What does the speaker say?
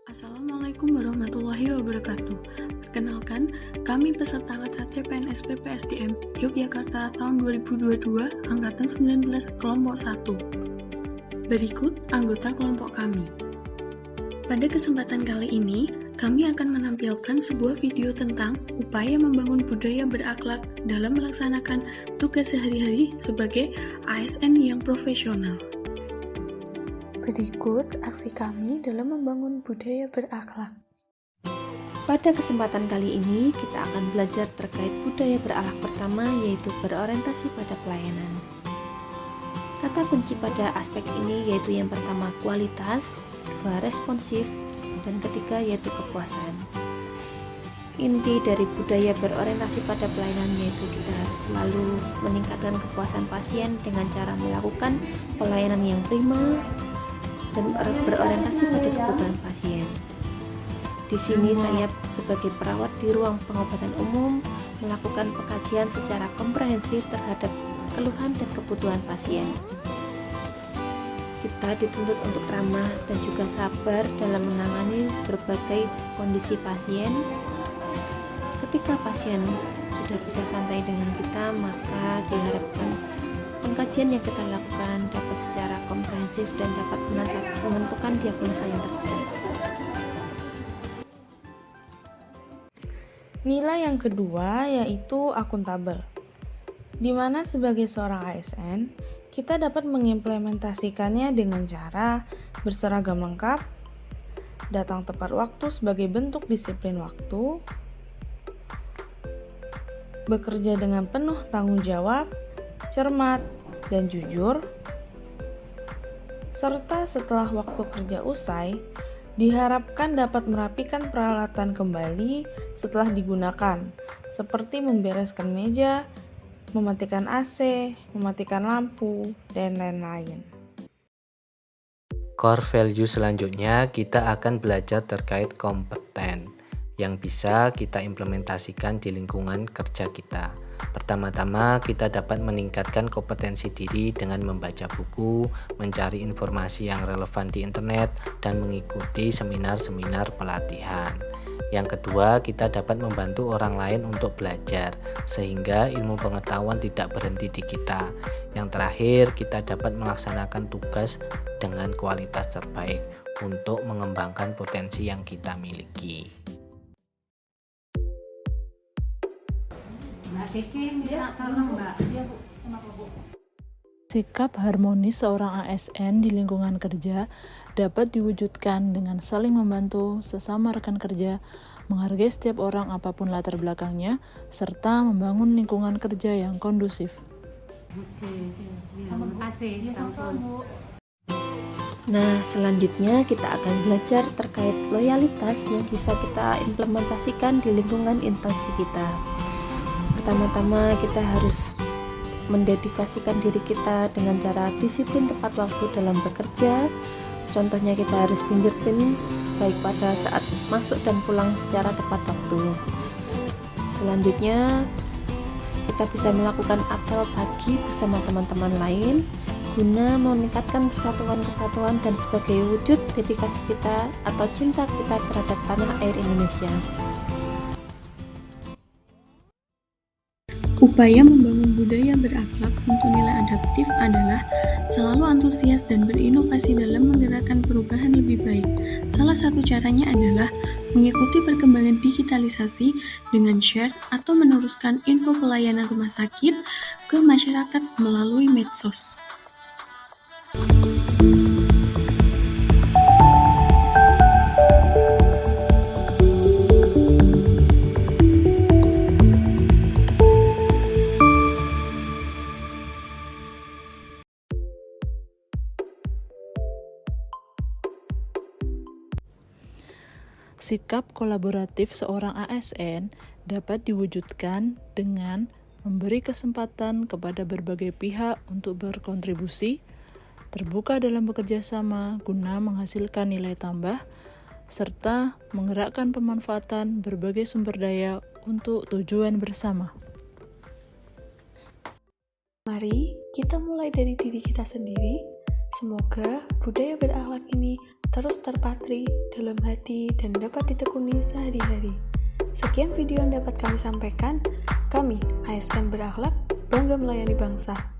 Assalamualaikum warahmatullahi wabarakatuh. Perkenalkan, kami peserta Latsar CPNS PPSDM Yogyakarta tahun 2022 Angkatan 19 Kelompok 1. Berikut anggota kelompok kami. Pada kesempatan kali ini, kami akan menampilkan sebuah video tentang upaya membangun budaya berakhlak dalam melaksanakan tugas sehari-hari sebagai ASN yang profesional. Berikut aksi kami dalam membangun budaya berakhlak. Pada kesempatan kali ini, kita akan belajar terkait budaya berakhlak pertama, yaitu berorientasi pada pelayanan. Kata kunci pada aspek ini yaitu yang pertama kualitas, kedua responsif, dan ketiga yaitu kepuasan. Inti dari budaya berorientasi pada pelayanan yaitu kita harus selalu meningkatkan kepuasan pasien dengan cara melakukan pelayanan yang prima dan berorientasi pada kebutuhan pasien. Di sini saya sebagai perawat di ruang pengobatan umum melakukan pengkajian secara komprehensif terhadap keluhan dan kebutuhan pasien. Kita dituntut untuk ramah dan juga sabar dalam menangani berbagai kondisi pasien. Ketika pasien sudah bisa santai dengan kita, maka diharapkan pengkajian yang kita lakukan dapat secara komprehensif dan dapat menentukan diagnosa yang tepat. Nilai yang kedua yaitu akuntabel, di mana sebagai seorang ASN, kita dapat mengimplementasikannya dengan cara berseragam lengkap, datang tepat waktu sebagai bentuk disiplin waktu, bekerja dengan penuh tanggung jawab, cermat, dan jujur, serta setelah waktu kerja usai, diharapkan dapat merapikan peralatan kembali setelah digunakan, seperti membereskan meja, mematikan AC, mematikan lampu, dan lain-lain. Core value selanjutnya kita akan belajar terkait kompeten yang bisa kita implementasikan di lingkungan kerja kita. Pertama-tama kita dapat meningkatkan kompetensi diri dengan membaca buku, mencari informasi yang relevan di internet, dan mengikuti seminar-seminar pelatihan. Yang kedua, kita dapat membantu orang lain untuk belajar, sehingga ilmu pengetahuan tidak berhenti di kita. Yang terakhir, kita dapat melaksanakan tugas dengan kualitas terbaik untuk mengembangkan potensi yang kita miliki. Sikap harmonis seorang ASN di lingkungan kerja dapat diwujudkan dengan saling membantu sesama rekan kerja, menghargai setiap orang apapun latar belakangnya, serta membangun lingkungan kerja yang kondusif. Terima kasih. Nah, selanjutnya kita akan belajar terkait loyalitas yang bisa kita implementasikan di lingkungan instansi kita. Pertama-tama kita harus mendedikasikan diri kita dengan cara disiplin tepat waktu dalam bekerja. Contohnya kita harus fingerprint baik pada saat masuk dan pulang secara tepat waktu. Selanjutnya kita bisa melakukan apel pagi bersama teman-teman lain guna meningkatkan persatuan-kesatuan dan sebagai wujud dedikasi kita atau cinta kita terhadap tanah air Indonesia. Upaya membangun budaya berakhlak untuk nilai adaptif adalah selalu antusias dan berinovasi dalam menggerakkan perubahan lebih baik. Salah satu caranya adalah mengikuti perkembangan digitalisasi dengan share atau meneruskan info pelayanan rumah sakit ke masyarakat melalui medsos. Sikap kolaboratif seorang ASN dapat diwujudkan dengan memberi kesempatan kepada berbagai pihak untuk berkontribusi, terbuka dalam bekerja sama guna menghasilkan nilai tambah, serta menggerakkan pemanfaatan berbagai sumber daya untuk tujuan bersama. Mari kita mulai dari diri kita sendiri. Semoga budaya berakhlak ini terus terpatri dalam hati dan dapat ditekuni sehari-hari. Sekian video yang dapat kami sampaikan. Kami, ASN Berakhlak, bangga melayani bangsa.